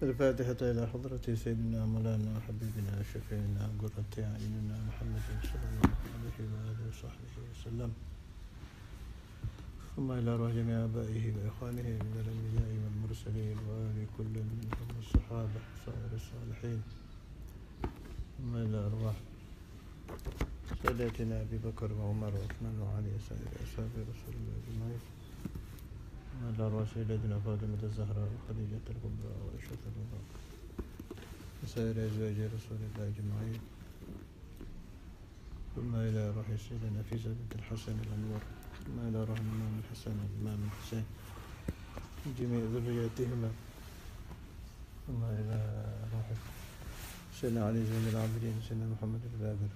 الفاتحة إلى حضرة سيدنا مولانا حبيبنا شفيعنا قرة أعيننا محمد صلى الله عليه وآله وصحبه وسلم، ثم إلى روح جميع آبائه وإخوانه من الأنبياء والمرسلين وآل كل منهم الصحابة وسائر الصالحين، ثم إلى أرواح ساداتنا أبي بكر وعمر وعثمان وعلي وسائر أصحاب رسول الله أجمعين، ثم إلى أرواح سيدتنا فاطمة الزهراء وخديجة الكبرى وعائشة الكبرى وسائر أزواج رسول الله أجمعين، ثم إلى روح سيدنا نفيسة بنت الحسن الأنور، ثم إلى روح الإمام الحسن والإمام الحسين جميع ذرياتهما، ثم إلى روح سيدنا علي زين العابدين، سيدنا محمد الباقر،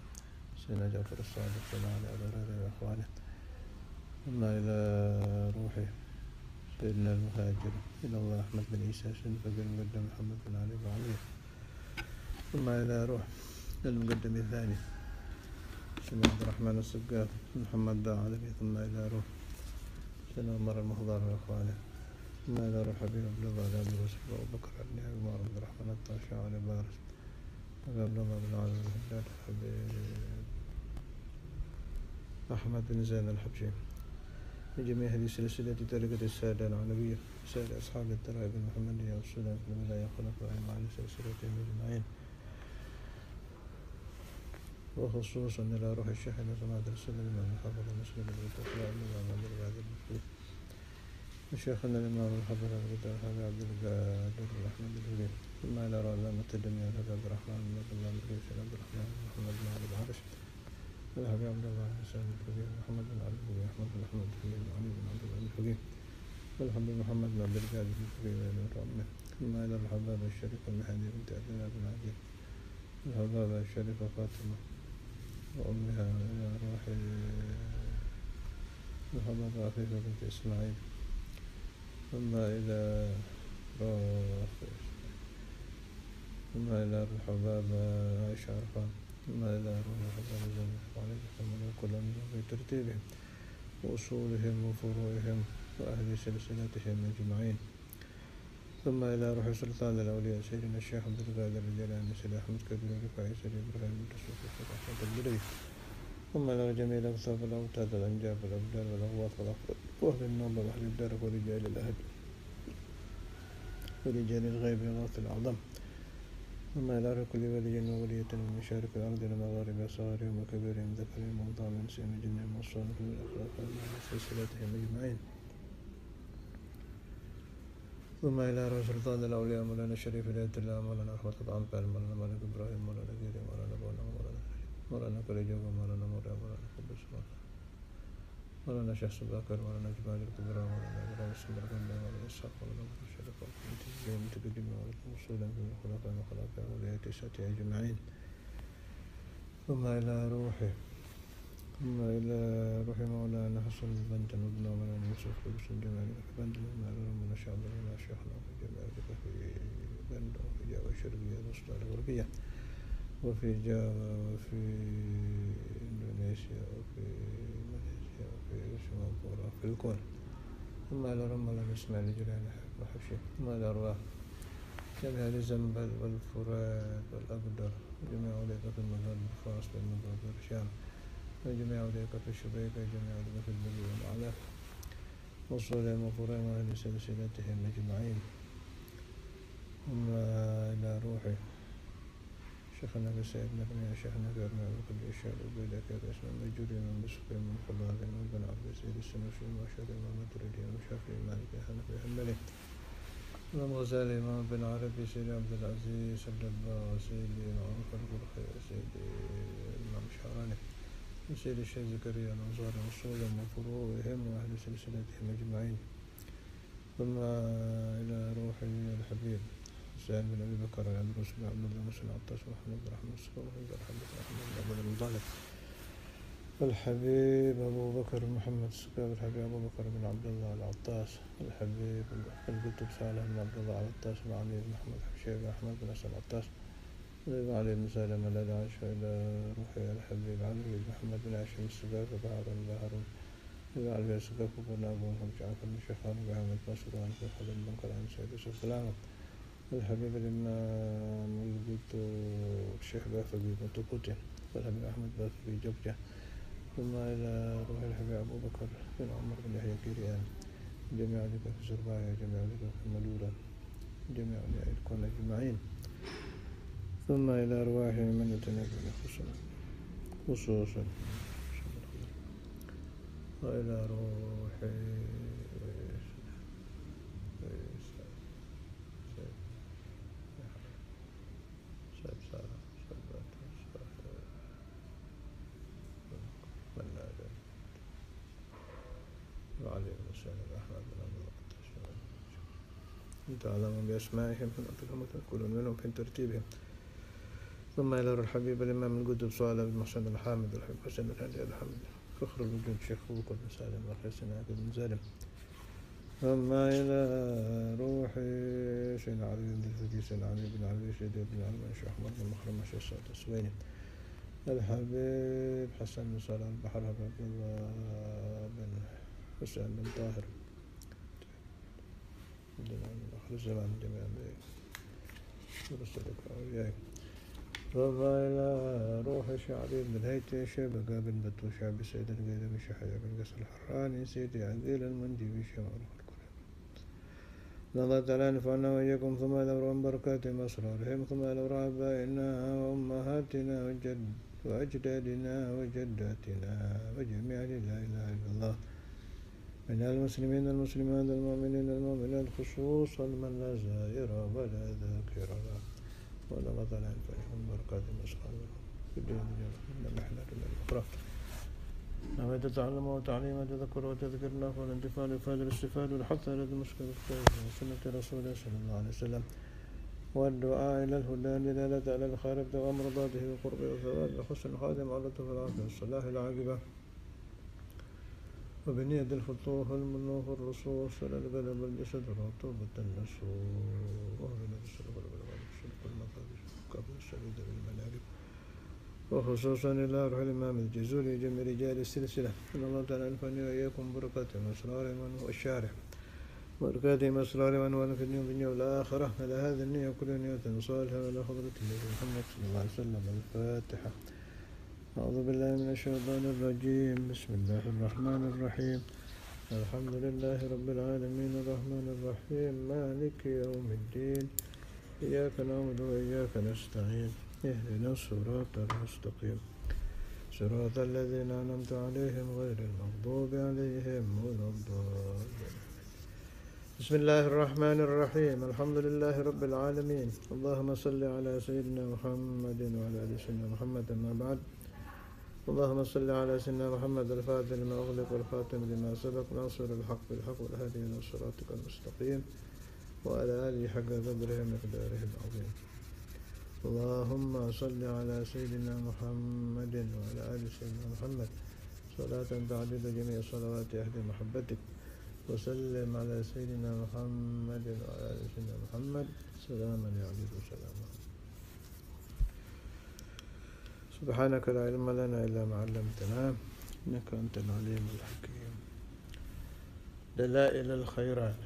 سيدنا جعفر الصادق، سيدنا علي أبو هريرة وإخوانه، ثم إلى روح سيدنا المهاجر إلى الله أحمد بن عيسى سيدنا الفقير المقدم محمد بن علي بن علي، ثم إلى روح المقدم الثاني سيدنا عبد الرحمن السقاف محمد بن علي، ثم إلى روح سيدنا عمر المخضر وإخوانه، ثم إلى روح حبيب عبد الله بن عبد الرسول وأبو بكر بن عمر عبد الرحمن الطاشع علي بارس عبد الله بن علي الحداد حبيب أحمد بن زين الحبشي، لجميع هذه السلسلة طريقة السادة العلوية سائر أصحاب الترائب المحمدية والسنن في الولاية خلفائهم على سلسلتهم أجمعين، وخصوصا إلى روح الشيخ سماحة السلم الإمام الحافظ المسلم البيتوخلاء الإمام عبد القادر المسلم وشيخنا الإمام الحافظ عبد القادر الأحمد الهدي، ثم إلى علامة الدنيا عبد الرحمن بن عبد الله بن عبد الرحمن بن محمد بن علي العرش الحبيب عبد الله بن سعد الكبير محمد بن علي بن أحمد بن أحمد الحبيب بن علي بن عبد الله الحبيب والحبيب محمد بن عبد القادر الكبير بن ثم إلى الحباب الشريف المهدي بنت عبد الله بن عدي الحباب الشريفة فاطمة وأمها إلى روح محمد عفيفة بنت إسماعيل، ثم إلى روح ثم إلى الحباب عائشة عرفان، ثم إلى روح الحباب زينب وعليهم كل منهم في ترتيبهم وأصولهم وفروعهم وأهل سلسلتهم أجمعين، ثم إلى روح سلطان الأولياء سيدنا الشيخ عبد القادر الجيلاني سيدي أحمد كبير الرفاعي سيدي إبراهيم بن سلطان أحمد البدوي، ثم إلى جميع الأقطاب والأوتاد والأنجاب والأبدال والأغواط والأخبار وأهل النوبة وأهل الدرك ورجال الأهل ورجال الغيب وغاث الأعظم، ثم إلى كل ولي وولية من مشارق الأرض ومغارب صغارهم وكبيرهم ذكرهم وأنثاهم من سين جنهم والصالحين من الأخلاق من سلسلتهم أجمعين، ثم إلى روح سلطان الأولياء مولانا الشريف هداية الله مولانا أحمد طعام فعل مولانا مالك إبراهيم مولانا زيد مولانا بونا مولانا كريجوب مولانا مريم مولانا قدس مولانا شيخ سباكر مولانا جمال الكبرى مولانا إبراهيم السمرقند مولانا إسحاق مولانا الشريف متقدم مولانا وصولا في الخلفاء وخلفاء ولاية التسعة أجمعين، ثم إلى مولانا حسن بنت ابن مولانا يوسف لبس الجمال بند مولانا شعب مولانا شيخنا في جمال في بند وفي جاوة الشرقية الوسطى الغربية وفي جاوة وفي إندونيسيا وفي ماليزيا وفي سنغافورة وفي الكون، ثم إلى رمضان إسماعيل الجيلاني وحبشي، ثم إلى أرواح جميع الزنبل والفرات والأقدر وجميع أولئك في المغرب الفاس والمغرب والشام وجميع أولئك في الشبيك وجميع أولئك في البر والأعلى وصولهم وفرهم وأهل سلسلتهم أجمعين، ثم إلى روحي شيخنا بسيدنا بن شيخنا بأرنا وكل إشياء وبيدك اسم المجوري من بسقي من خلاق من بن عبد سيد السنوسي وشهد إمام التريدي وشافعي مالك حنفي حنبلي إمام غزالي إمام بن عربي سيدي عبد العزيز عبد الله سيدي إمام خلق الخير سيدي إمام شعراني سيدي الشيخ زكريا الأنصاري وصولهم وفروعهم وأهل سلسلتهم أجمعين، ثم إلى روحي الحبيب حسين بن أبي بكر عبد الرسول عبد الله مسلم عطاس محمد بن أحمد الصفوي وعبد الحميد بن أحمد بن عبد المطلب الحبيب أبو بكر محمد السكاب الحبيب أبو بكر بن عبد الله العطاس الحبيب الكتب صالح بن عبد الله العطاس بن علي بن محمد حبشي بن أحمد بن حسن العطاس بن علي بن سالم الذي عاش إلى روحي الحبيب علي بن محمد بن هاشم السكاب وبهار بن هارون بن علي السكاب بن أبو محمد جعفر بن شيخان بن أحمد مسعود عن خالد بن قرآن سيد يوسف سلامة الحبيب الإمام القدو الشيخ بافقي بنتقوته والحبيب أحمد بافقي جوجة ثم إلى روح الحبيب أبو بكر بن عمر بن يحيى كيريان جميع ذكر في زربايا جميع ذكر في ملولة جميع أولياء الكون أجمعين ثم إلى أرواح من يتنبه خصوصا وإلى روح وعلي بن سعد الأحمد بن عبد الله تعلم بأسمائهم فنقلهم وتنقل منهم في ترتيبهم ثم إلى الحبيب الإمام القدس صالح بن محسن الحامد والحبيب حسن الهادي الحمد فخر الوجود شيخ بكر بن سالم والحسن بن سالم ثم إلى روح سيدنا علي بن الفدي سيدنا علي بن علي سيدنا بن علي شيخ أحمد بن مخرم شيخ سعد السويني الحبيب حسن بن صالح البحر عبد الله بن حسين بن طاهر آخر الزمان جميعا برسلك وإياك ثم إلى روح شعري بن الهيثم شبكة بن بطوش شعب سيد القيد بن شحية بن قصر الحراني سيدي عقيل المنجي بشمال الله تعالى نفعنا وإياكم ثم إلى روح بركاتهم وأسرارهم ثم إلى روح آبائنا وأمهاتنا وأجدادنا وجداتنا وجميع لا إله إلا الله من المسلمين المسلمات المؤمنين المؤمنات خصوصا من لا زائر ولا ذاكر ولا مثل فلهم بركات مسخر في الدنيا من الأحلام الأخرى نويت تعلم وتعليم وتذكر وتذكرنا والانتفاع لفاد الاستفاد والحث على المشكلة الخير وسنة رسول الله صلى الله عليه وسلم والدعاء إلى الهدى لدلالة على الخير دوام مرضاته وقربه وثواب وحسن خادم على العافية والصلاح العاقبة وبنية الفتوح المنوح الرسول صلى القلب والجسد رطوبة النسوح وهنا بالسلوك والسلوك المفادش قبل الشديد بالمنابر وخصوصا إلى روح الإمام الجزوري جميع رجال السلسلة إن الله تعالى أنفعني وإياكم بركاته وأسرار من هو الشارع بركاته وأسرار من هو في الدنيا والآخرة على هذه النية كل نية صالحة على حضرة النبي محمد صلى الله عليه وسلم الفاتحة أعوذ بالله من الشيطان الرجيم بسم الله الرحمن الرحيم الحمد لله رب العالمين الرحمن الرحيم مالك يوم الدين إياك نعبد وإياك نستعين اهدنا الصراط المستقيم صراط الذين أنعمت عليهم غير المغضوب عليهم ولا الضالين بسم الله الرحمن الرحيم الحمد لله رب العالمين اللهم صل على سيدنا محمد وعلى آل سيدنا محمد أما بعد اللهم صل على سيدنا محمد الفاتح لما أغلق والخاتم لما سبق ناصر الحق بالحق والهادي إلى صراطك المستقيم وعلى آله حق قدره ومقداره العظيم اللهم صل على سيدنا محمد وعلى آل سيدنا محمد صلاة تعدد جميع صلوات أهل محبتك وسلم على سيدنا محمد وعلى آل سيدنا محمد سلاما يعبد سلاما سبحانك لا علم لنا إلا ما علمتنا إنك أنت العليم الحكيم دلائل الخيرات.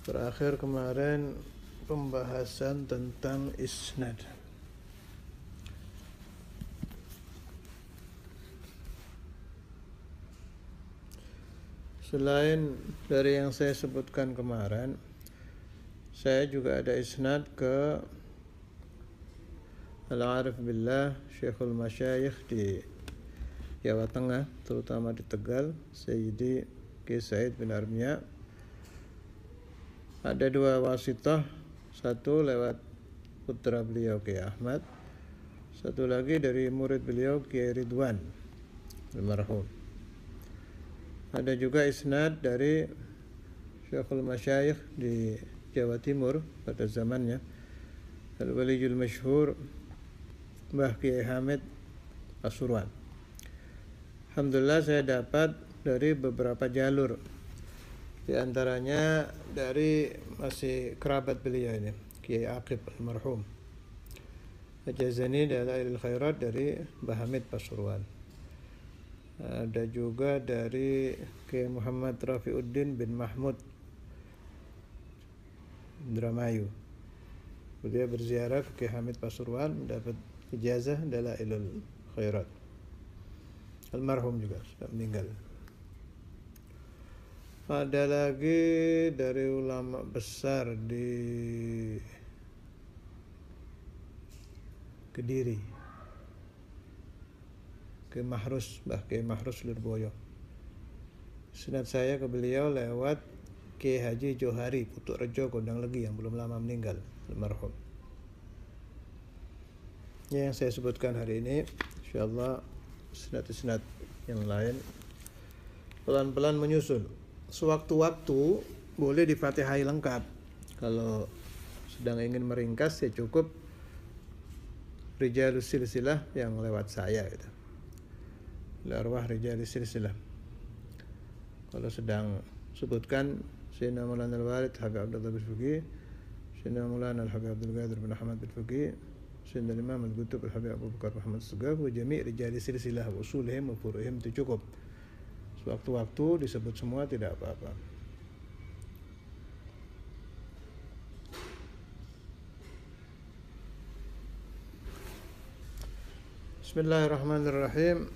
Terakhir kemarin pembahasan tentang isnad. Selain dari yang saya sebutkan kemarin, saya juga ada isnad ke Al-Arif Billah Syekhul Masyayikh di Jawa Tengah, terutama di Tegal, Sayyidi Ki Said bin Armia. Ada dua wasitah, satu lewat putra beliau Kiai Ahmad, satu lagi dari murid beliau Kiai Ridwan almarhum. Ada juga isnad dari Syekhul Masyayikh di Jawa Timur pada zamannya, Al-Waliyul Masyhur Mbah Kiai Hamid Pasuruan. Alhamdulillah saya dapat dari beberapa jalur, di antaranya dari masih kerabat beliau ini, Kiai Aqib almarhum, Ajazani Dalailul Khairat dari Mbah Hamid Pasuruan. Ada juga dari Kiai Muhammad Rafiuddin bin Mahmud Indramayu. Beliau berziarah ke Kiai Hamid Pasuruan, mendapat ijazah Dalailul Khairat. Almarhum juga sudah meninggal. Ada lagi dari ulama besar di Kediri, Kiai Mahrus, Mbah Kiai Mahrus Lurboyo. Senat saya ke beliau lewat Kiai Haji Johari Putuk Rejo Gondang Legi yang belum lama meninggal, almarhum. Yang saya sebutkan hari ini, insyaallah senat-senat yang lain pelan-pelan menyusul. Sewaktu-waktu boleh difatihai lengkap. Kalau sedang ingin meringkas ya cukup Rijalus Silsilah yang lewat saya gitu. Arwah Rijalus Silsilah. Kalau sedang sebutkan Sayyidina Maulana Al-Walid Habib Abdullah bin Fuqih, Sayyidina Maulana Al-Habib Abdul Qadir bin Ahmad bin Fuqih, Sayyidina Imam Al-Qutub Al-Habib Abu Bakar Muhammad Segaf, wa jami' Rijalus Silsilah wa usulihim wa furu'ihim, itu cukup. Sewaktu-waktu disebut semua tidak apa-apa. Bismillahirrahmanirrahim.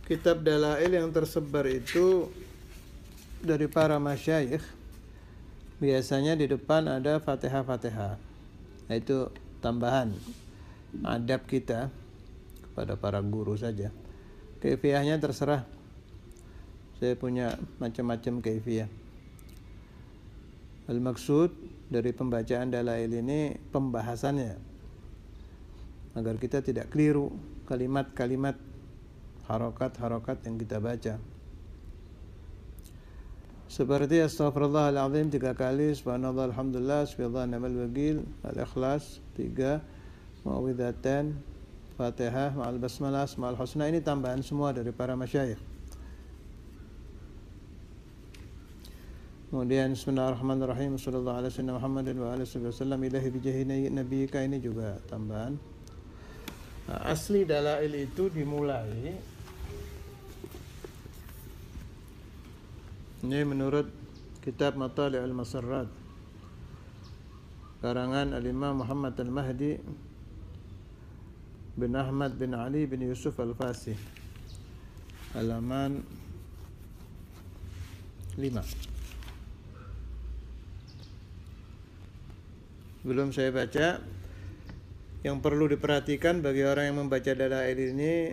Kitab dalail yang tersebar itu dari para masyayikh, biasanya di depan ada Fatihah-Fatihah. Itu tambahan adab kita kepada para guru saja. Kaifiyahnya terserah. Saya punya macam-macam kaifiyah. Al-maksud dari pembacaan dalail ini pembahasannya, agar kita tidak keliru kalimat-kalimat, harokat-harokat yang kita baca. Seperti astaghfirullahaladzim 3 kali, subhanallah, alhamdulillah, subhanallah, ni'mal wakil, al-ikhlas 3, mu'awwidhatan, fatihah, ma'al basmalah, ma'al husna. Ini tambahan semua dari para masyayikh. Kemudian bismillahirrahmanirrahim, sallallahu alaihi wasallam Muhammadin wa alihi wasallam, ilahi bijahi nabiyika, ini juga tambahan. Nah, asli dalail itu dimulai, ini menurut kitab Matali' al-Masarrat karangan al-Imam Muhammad al-Mahdi bin Ahmad bin Ali bin Yusuf al-Fasih, halaman 5. Belum saya baca, yang perlu diperhatikan bagi orang yang membaca dalail ini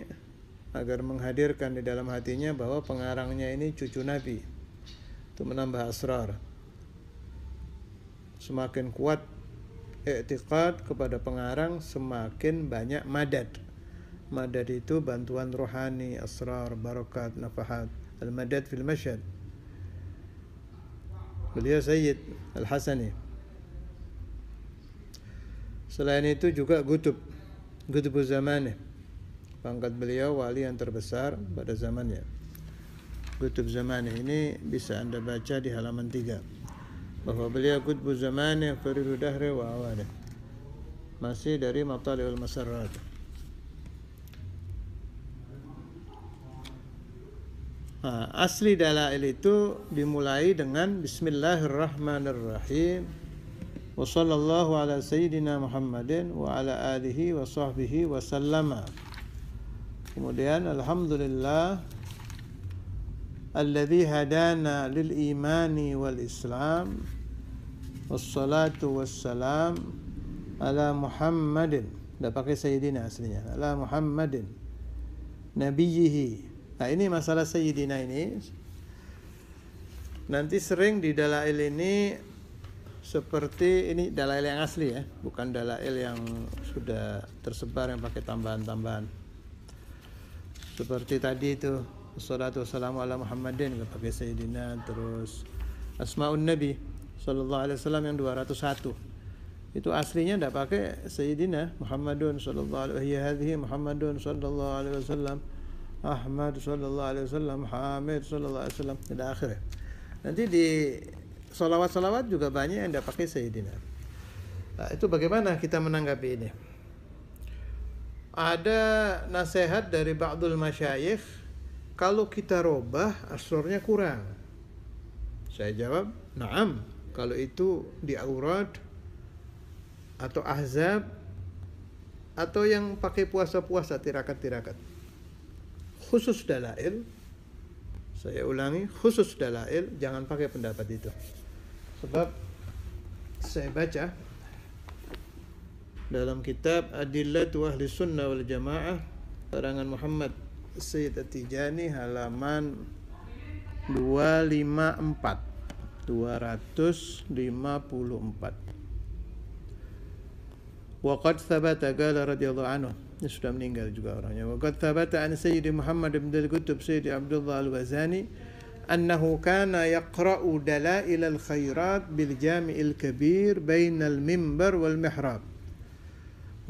agar menghadirkan di dalam hatinya bahwa pengarangnya ini cucu Nabi, untuk menambah asrar. Semakin kuat i'tiqad kepada pengarang, semakin banyak madad. Madad itu bantuan rohani, asrar, barakat, nafahat. Al-madad fil masyad. Beliau Sayyid Al-Hasani. Selain itu juga Qutbuz Zamanih. Pangkat beliau wali yang terbesar pada zamannya. Qutbuz Zamanih ini bisa Anda baca di halaman 3. Bahwa beliau Qutbuz Zamanih, Faridu Dahri wa Awanih. Masih dari Matali'ul Masarrat. Nah, asli dalail itu dimulai dengan Bismillahirrahmanirrahim. Wa sallallahu ala sayyidina Muhammadin wa ala alihi wa sahbihi wa sallama. Kemudian alhamdulillah alladzi hadana lil imani wal islam wassalatu wassalam ala Muhammadin. Enggak pakai sayyidina aslinya, ala Muhammadin nabiyhi. Nah, ini masalah sayyidina ini nanti sering di dalail ini, seperti ini dalail yang asli ya, bukan dalail yang sudah tersebar yang pakai tambahan-tambahan. Seperti tadi itu, wassalatu wassalamu ala Muhammadin, enggak pakai sayyidina. Terus Asmaun Nabi sallallahu alaihi wasallam yang 201. Itu aslinya enggak pakai sayyidina. Muhammadun sallallahu alaihi hadhihi Muhammadun sallallahu alaihi wasallam, Ahmad sallallahu alaihi wasallam, Hamid sallallahu alaihi wasallam, ila akhirnya. Nanti di salawat-salawat juga banyak yang tidak pakai sayyidina. Nah, itu bagaimana kita menanggapi ini? Ada nasihat dari ba'dul masyayikh kalau kita robah asrornya kurang. Saya jawab, na'am. Kalau itu di aurat atau ahzab atau yang pakai puasa-puasa tirakat-tirakat. Khusus dalail, saya ulangi, khusus dalail, jangan pakai pendapat itu. Sebab saya baca dalam kitab Adillatu Ahli Sunnah wal Jamaah karangan Muhammad Sayyid At-Tijani halaman 254. Wa qad thabata qala radhiyallahu anhu, ini sudah meninggal juga orangnya. Wa qad thabata an Sayyidi Muhammad ibn al-Qutb Sayyidi Abdullah al-Wazani annahu kana yaqra'u dalail al-khairat bil jami'il kabir bain al-mimbar wal mihrab.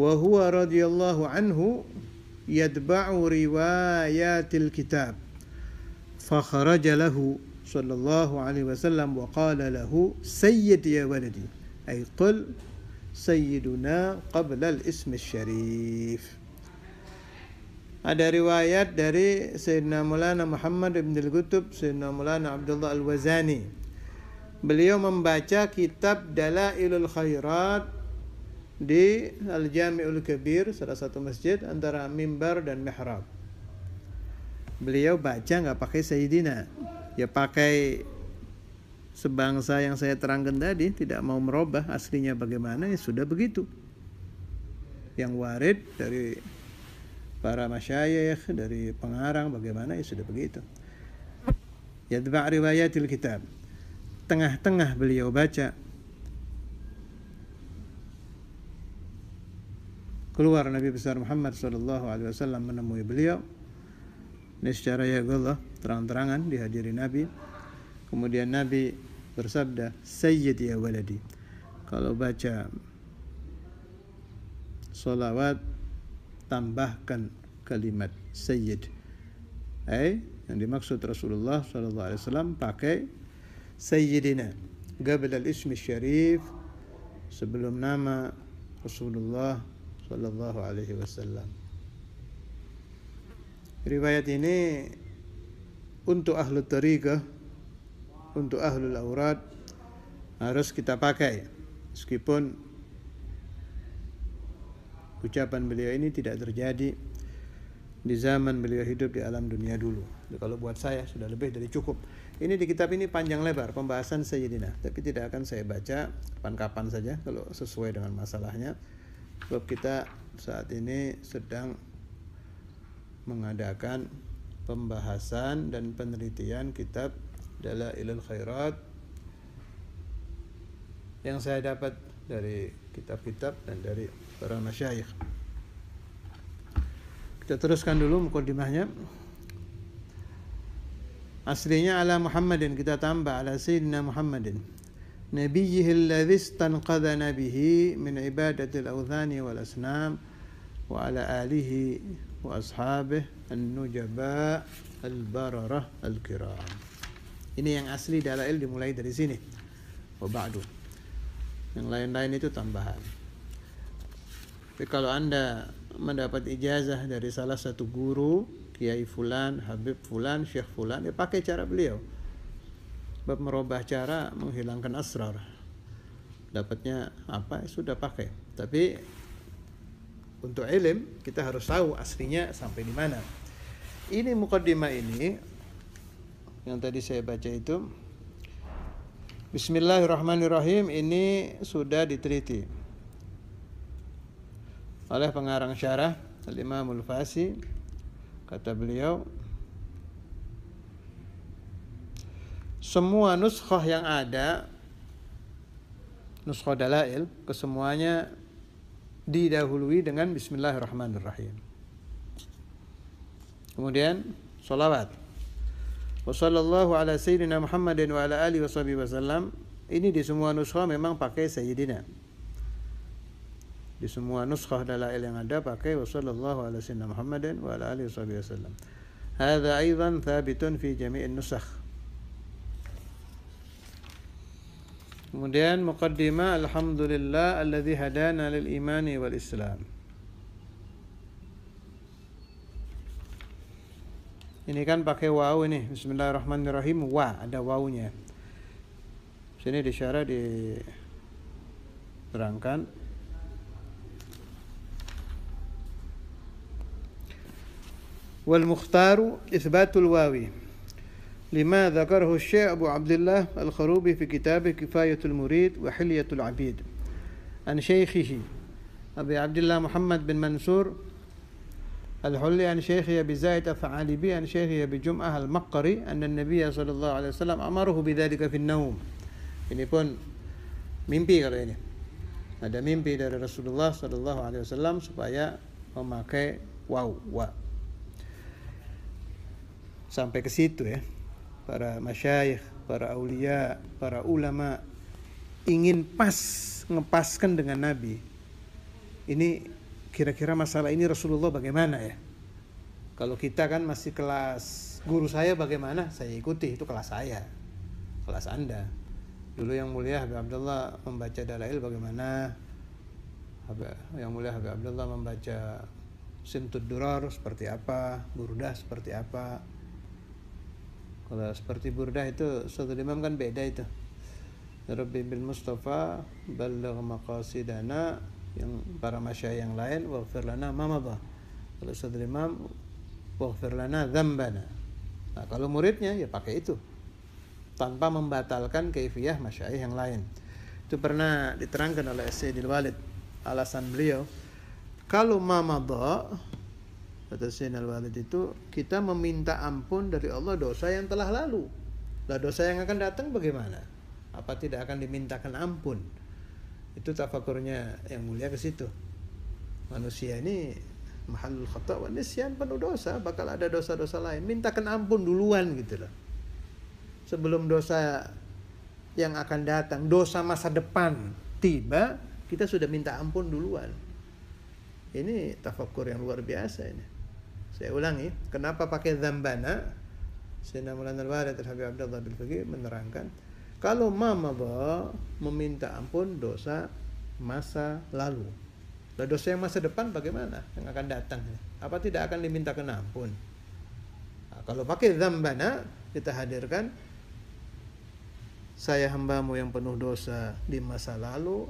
Wa huwa radhiyallahu anhu yatba'u riwayatil kitab. Fa kharaja lahu sallallahu alaihi wasallam wa qala lahu sayyid ya waladi, ay qul sayyiduna qabla al-ism syarif. Ada riwayat dari Sayyidina Maulana Muhammad ibn al-Qutb, Sayyidina Maulana Abdullah al-Wazani. Beliau membaca kitab Dalailul Khairat di Al-Jami'ul Kabir, salah satu masjid antara mimbar dan mihrab. Beliau baca nggak pakai Sayyidina, ya pakai sebangsa yang saya terangkan tadi, tidak mau merubah aslinya bagaimana, ya sudah begitu. Yang warid dari para masyayikh, dari pengarang bagaimana, ya sudah begitu. Yatba' riwayatil kitab. Tengah-tengah beliau baca, keluar Nabi besar Muhammad SAW menemui beliau. Ini secara ya Allah terang-terangan dihadiri Nabi. Kemudian Nabi bersabda, Sayyid ya waladi. Kalau baca salawat, tambahkan kalimat Sayyid. Yang dimaksud Rasulullah SAW pakai Sayyidina qabla al-ismi syarif, sebelum nama Rasulullah SAW. Riwayat ini untuk ahlu tariqah, untuk ahlul aurat harus kita pakai, meskipun ucapan beliau ini tidak terjadi di zaman beliau hidup di alam dunia dulu. Jadi kalau buat saya sudah lebih dari cukup. Ini di kitab ini panjang lebar pembahasan Sayyidina, tapi tidak akan saya baca kapan-kapan saja kalau sesuai dengan masalahnya. Sebab kita saat ini sedang mengadakan pembahasan dan penelitian kitab Dalailul Khairat yang saya dapat dari kitab-kitab dan dari para masyayikh. Kita teruskan dulu mukaddimahnya. Aslinya ala Muhammadin, kita tambah ala Sayyidina Muhammadin nabiyyihil ladzi istanqadhana bihi min ibadatil awthani wal asnam wa ala alihi wa ashabih an-nujaba al-bararah al-kiram. Ini yang asli dalail dimulai dari sini. Wa ba'du. Yang lain-lain itu tambahan. Tapi kalau Anda mendapat ijazah dari salah satu guru, Kiai Fulan, Habib Fulan, Syekh Fulan, ya pakai cara beliau. Sebab merubah cara menghilangkan asrar. Dapatnya apa, ya sudah pakai. Tapi untuk ilim kita harus tahu aslinya sampai di mana. Ini mukaddimah ini yang tadi saya baca itu. Bismillahirrahmanirrahim, ini sudah diteliti oleh pengarang syarah Al-Imamul Fasi. Kata beliau, semua nuskhah yang ada, nuskhah dalail, kesemuanya didahului dengan Bismillahirrahmanirrahim. Kemudian salawat. Wa sallallahu ala sayyidina Muhammadin wa ala alihi wasallam. Ini di semua nuskhah memang pakai sayyidina. Di semua nuskhah dalail yang ada pakai wa sallallahu ala sayyidina Muhammadin wa ala alihi wasallam. Hadza aidan thabitun fi jami'in nusakh. Kemudian muqaddimah, alhamdulillah alladzi hadana lil imani wal islam. Ini kan pakai waw ini. Bismillahirrahmanirrahim. Wa, ada wawnya. Sini disyarah diterangkan. Wal mukhtaru itsbatul wawi. Lima dzakarahu Syekh Abu Abdullah Al-Kharubi fi kitabih Kifayatul Murid wa Hilyatul Abid. An syaikhihi Abi Abdullah Muhammad bin Mansur Al-Hulli an Syekhi Abi Zaid Al-Fa'alibi an Syekhi Abi Jum'ah Al-Maqqari anna Nabiya sallallahu alaihi wasallam amaruhu bidzalika fi an-naum. Ini pun mimpi kalau ini. Ada mimpi dari Rasulullah sallallahu alaihi wasallam supaya memakai waw, wa. Sampai ke situ ya. Para masyayikh, para aulia, para ulama ingin ngepaskan dengan Nabi. Ini kira-kira masalah ini Rasulullah bagaimana ya? Kalau kita kan masih kelas guru saya bagaimana, saya ikuti, itu kelas saya, kelas Anda. Dulu yang mulia Habib Abdullah membaca Dalail bagaimana, yang mulia Habib Abdullah membaca Simtud Durar seperti apa, Burdah seperti apa. Kalau seperti Burdah itu Ustadzul Imam kan beda itu. Rabbi bil Mustafa balagh maqasidana, yang para masyayikh yang lain waghfir lana ma madha. Kalau Ustadzul Imam waghfir lana dzambana. Nah, kalau muridnya ya pakai itu tanpa membatalkan kaifiyah masyayikh yang lain. Itu pernah diterangkan oleh Sayyidil Walid, alasan beliau kalau ma madha, kata Sayyidil Walid itu kita meminta ampun dari Allah dosa yang telah lalu. Lah dosa yang akan datang bagaimana? Apa tidak akan dimintakan ampun? Itu tafakurnya yang mulia ke situ. Manusia ini mahallul khata' wa nisyan, penuh dosa, bakal ada dosa-dosa lain. Mintakan ampun duluan gitu loh. Sebelum dosa yang akan datang, dosa masa depan tiba, kita sudah minta ampun duluan. Ini tafakur yang luar biasa ini. Saya ulangi, kenapa pakai dzambana? Sayyidina Maulana Al-Walid Al-Habib Abdullah bin Faqih menerangkan, kalau mamadha meminta ampun dosa masa lalu. Lah dosa yang masa depan bagaimana? Yang akan datang. Apa tidak akan dimintakan ampun? Nah, kalau pakai dzambana kita hadirkan, saya hambamu yang penuh dosa di masa lalu,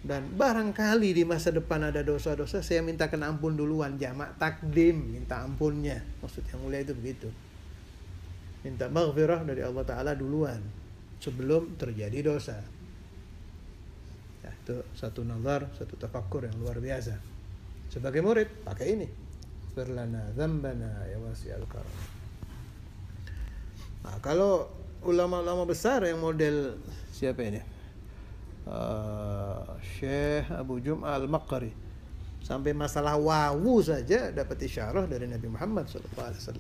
dan barangkali di masa depan ada dosa-dosa, saya mintakan ampun duluan. Jamak takdim, minta ampunnya. Maksud yang mulia itu begitu. Minta maghfirah dari Allah Ta'ala duluan sebelum terjadi dosa. Ya, itu satu nazar, satu tafakkur yang luar biasa. Sebagai murid pakai ini. Firlana dzambana ya wasi'al karam. Nah, kalau ulama-ulama besar yang model siapa ini? Syekh Abu Jum'ah Al-Maqqari, sampai masalah wawu saja dapat isyarah dari Nabi Muhammad SAW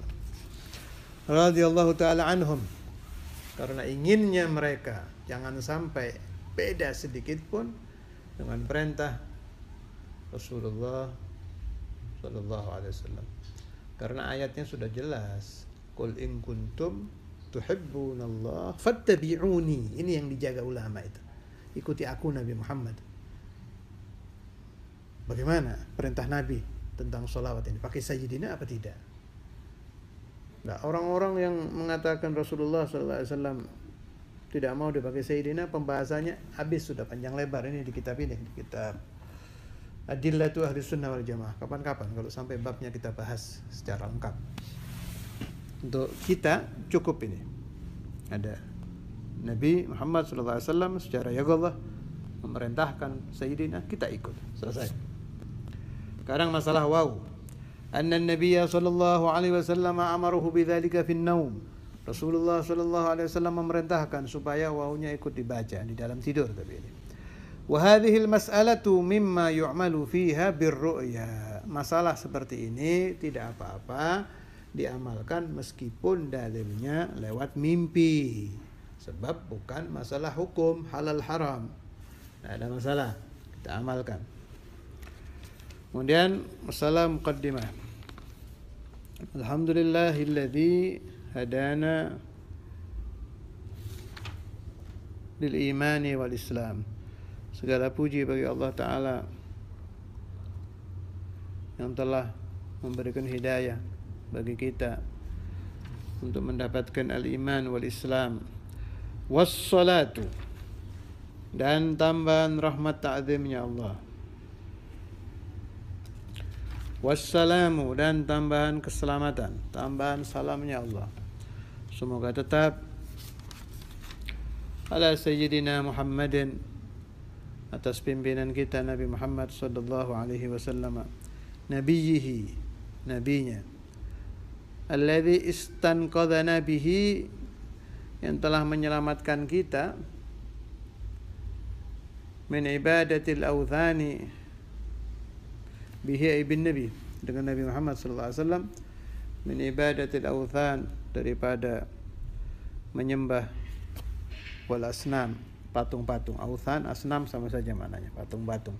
radhiyallahu ta'ala anhum. Karena inginnya mereka jangan sampai beda sedikit pun dengan perintah Rasulullah sallallahu alaihi wasallam. Karena ayatnya sudah jelas, qul in kuntum tuhibbunallah fattabi'uni. Ini yang dijaga ulama itu. Ikuti aku Nabi Muhammad. Bagaimana perintah Nabi tentang sholawat ini? Pakai sayyidina apa tidak? Nah, orang-orang yang mengatakan Rasulullah SAW tidak mau dipakai sayyidina, pembahasannya habis sudah panjang lebar ini di kitab ini, di kitab Adillatu Ahli Sunnah wal Jamaah. Kapan-kapan kalau sampai babnya kita bahas secara lengkap. Untuk kita cukup ini. Ada Nabi Muhammad SAW secara yaghallah memerintahkan sayyidina, kita ikut. Selesai. Sekarang masalah waw. Anna Nabiya sallallahu alaihi wasallam amaruhu bidzalika fin naum. Rasulullah sallallahu alaihi wasallam memerintahkan supaya wawunya ikut dibaca di dalam tidur tapi ini. Wa hadhihi al-mas'alatu mimma yu'malu fiha birru'ya. Masalah seperti ini tidak apa-apa diamalkan meskipun dalilnya lewat mimpi. Sebab bukan masalah hukum halal haram. Tidak ada masalah, kita amalkan. Kemudian masalah muqaddimah. Alhamdulillahilladzi hadana lil imani wal islam. Segala puji bagi Allah Ta'ala yang telah memberikan hidayah bagi kita untuk mendapatkan al-iman wal Islam. Wassalatu, dan tambahan rahmat ta'zimnya Allah. Wassalamu, dan tambahan keselamatan, tambahan salamnya Allah. Semoga tetap ala sayyidina Muhammadin, atas pimpinan kita Nabi Muhammad sallallahu alaihi wasallam, nabiyhi, nabinya, alladzi istanqadhana bihi, yang telah menyelamatkan kita, min ibadatil awthani, bihi ibn nabi, dengan Nabi Muhammad sallallahu alaihi wasallam, min ibadatil awthan, daripada menyembah, wal asnam, patung-patung. Awthan, asnam sama saja maknanya, patung-patung.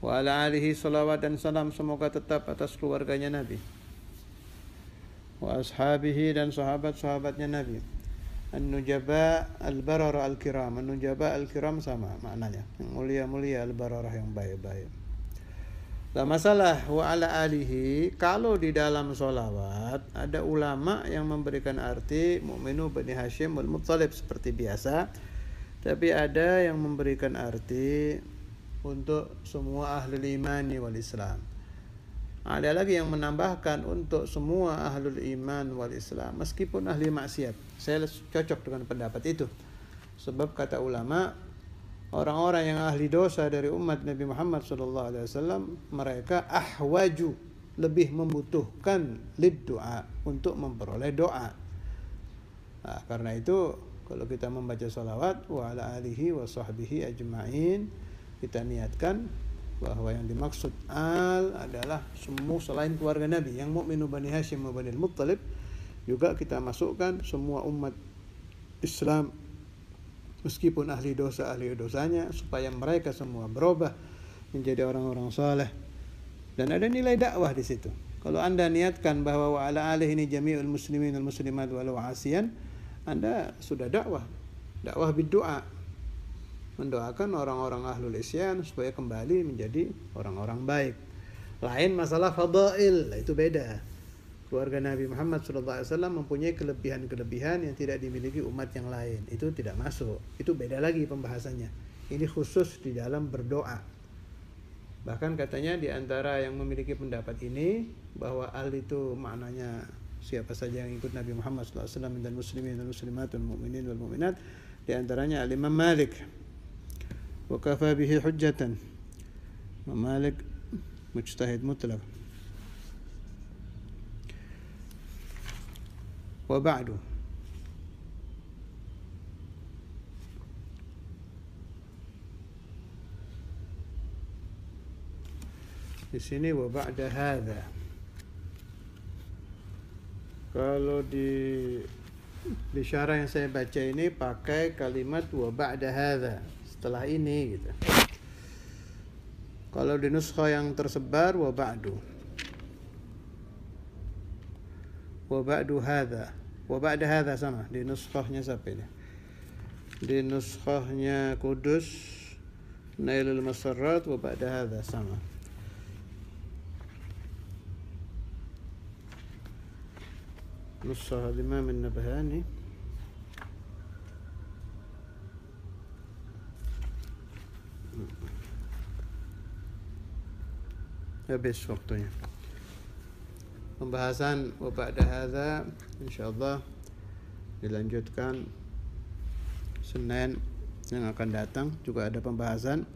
Wa ala alihi salawat dan salam semoga tetap atas keluarganya Nabi, wa ashabihi, dan sahabat-sahabatnya Nabi, an-nujaba al-barara al-kiram. An-nujaba al-kiram sama maknanya, yang mulia-mulia, al-bararah yang baik-baik. Lah masalah wa ala alihi, kalau di dalam sholawat ada ulama yang memberikan arti mu'minu Bani Hashim wal Muttalib seperti biasa, tapi ada yang memberikan arti untuk semua ahlul imani wal Islam. Ada lagi yang menambahkan untuk semua ahlul iman wal Islam, meskipun ahli maksiat. Saya cocok dengan pendapat itu, sebab kata ulama, orang-orang yang ahli dosa dari umat Nabi Muhammad SAW, mereka ahwaju, lebih membutuhkan lid doa, untuk memperoleh doa. Nah, karena itu kalau kita membaca salawat wa ala alihi wa sahbihi ajma'in, kita niatkan bahwa yang dimaksud al adalah semua selain keluarga Nabi, yang mukminu Bani Hashim wa Bani Muttalib, juga kita masukkan semua umat Islam, meskipun ahli dosa, ahli dosanya, supaya mereka semua berubah menjadi orang-orang saleh. Dan ada nilai dakwah di situ. Kalau Anda niatkan bahwa wa ala alihi ini jami'ul muslimin wal muslimat walau asiyan, Anda sudah dakwah. Dakwah biddu'a, mendoakan orang-orang ahlul isyan supaya kembali menjadi orang-orang baik. Lain masalah fadail, itu beda. Keluarga Nabi Muhammad SAW mempunyai kelebihan-kelebihan yang tidak dimiliki umat yang lain. Itu tidak masuk. Itu beda lagi pembahasannya. Ini khusus di dalam berdoa. Bahkan katanya di antara yang memiliki pendapat ini, bahwa al itu maknanya siapa saja yang ikut Nabi Muhammad SAW dan muslimin dan muslimat dan mu'minin wal mu'minat. Di antaranya al-Imam Malik. Wa kafa bihi hujjatan. Malik mujtahid mutlaq. Wa ba'du. Di sini wa ba'da hadza. Kalau di syarah yang saya baca ini pakai kalimat wa ba'da hadza, setelah ini gitu. Kalau di nuskha yang tersebar wa ba'du. Wa ba'du hadza. Wa ba'da hadza sama di nuskhahnya siapa ini? Di nuskhahnya Kudus Nailul Masarrat wa ba'da hadza sama. Nuskhah Imam An-Nabhani habis waktunya. Pembahasan wa ba'da hadza insyaallah dilanjutkan Senin yang akan datang. Juga ada pembahasan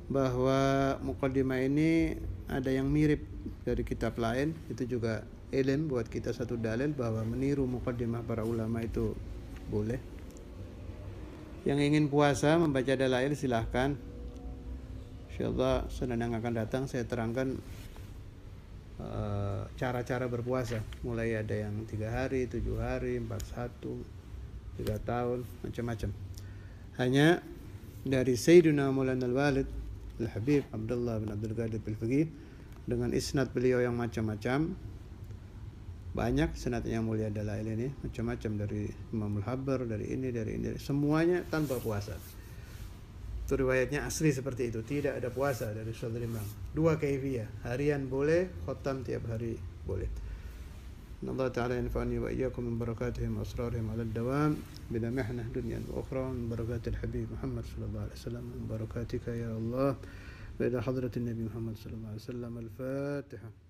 bahwa muqaddimah ini ada yang mirip dari kitab lain. Itu juga ilm buat kita, satu dalil bahwa meniru muqaddimah para ulama itu boleh. Yang ingin puasa membaca dalail silahkan. Insyaallah Senin yang akan datang saya terangkan cara-cara berpuasa. Mulai ada yang 3 hari, 7 hari, 41, 3 tahun, macam-macam. Hanya dari Sayyidina Maulana Al-Walid Al-Habib Abdullah bin Abdul Qadir Al-Faqih, dengan isnad beliau yang macam-macam. Banyak sanadnya yang mulia dalail ini, macam-macam, dari Imam Al-Habar, dari ini, semuanya tanpa puasa. Itu riwayatnya asli seperti itu, tidak ada puasa dari saudara Imam. 2 kaifiyah, harian boleh, khotam tiap hari مقبولين. إن الله تعالى ينفعني وإياكم من بركاتهم وأسرارهم على الدوام بلا محنة دنيا وأخرى، من بركات الحبيب محمد صلى الله عليه وسلم، من بركاتك يا الله، وإلى حضرة النبي محمد صلى الله عليه وسلم. الفاتحة.